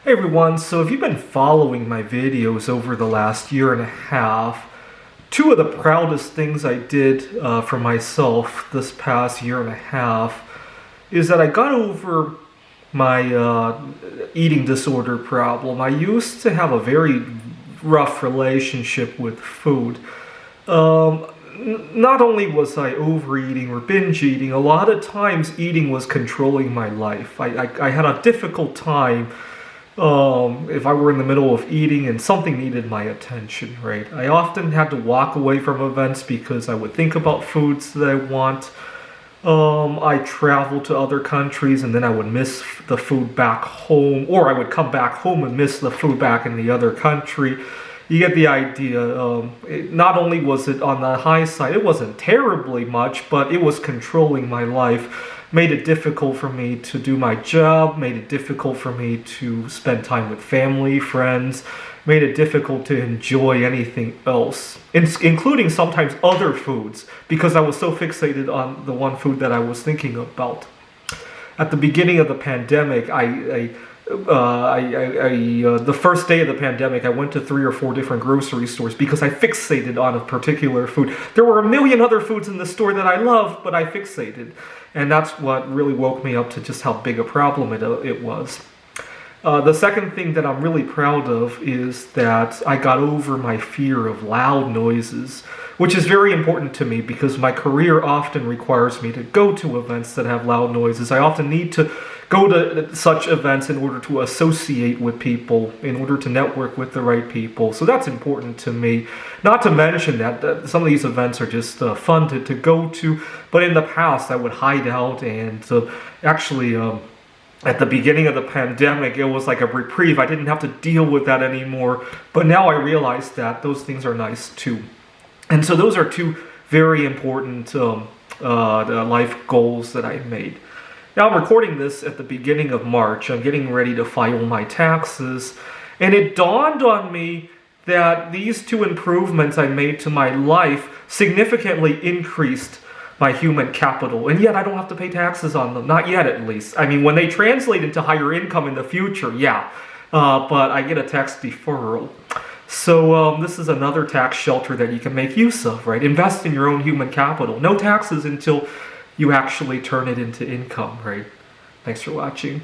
Hey everyone, so if you've been following my videos over the last year and a half, two of the proudest things I did for myself this past year and a half is that I got over my eating disorder problem. I used to have a very rough relationship with food. Not only was I overeating or binge eating, a lot of times eating was controlling my life. I had a difficult time if I were in the middle of eating and something needed my attention, right? I often had to walk away from events because I would think about foods that I want. I traveled to other countries and then I would miss the food back home, or I would come back home and miss the food back in the other country. You get the idea. Not only was it on the high side, it wasn't terribly much, but it was controlling my life. Made it difficult for me to do my job, made it difficult for me to spend time with family, friends, made it difficult to enjoy anything else, including sometimes other foods, because I was so fixated on the one food that I was thinking about. At the beginning of the pandemic, the first day of the pandemic, I went to 3 or 4 different grocery stores because I fixated on a particular food. There were a million other foods in the store that I loved, but I fixated. And that's what really woke me up to just how big a problem it was. The second thing that I'm really proud of is that I got over my fear of loud noises, which is very important to me because my career often requires me to go to events that have loud noises. I often need to go to such events in order to associate with people, in order to network with the right people. So that's important to me. Not to mention that some of these events are just fun to go to, but in the past I would hide out and actually... At the beginning of the pandemic, it was like a reprieve. I didn't have to deal with that anymore. But now I realize that those things are nice too. And so those are two very important life goals that I made. Now I'm recording this at the beginning of March. I'm getting ready to file my taxes. And it dawned on me that these two improvements I made to my life significantly increased my human capital, and yet I don't have to pay taxes on them. Not yet, at least. I mean, when they translate into higher income in the future, yeah, but I get a tax deferral. So this is another tax shelter that you can make use of, right? Invest in your own human capital. No taxes until you actually turn it into income, right? Thanks for watching.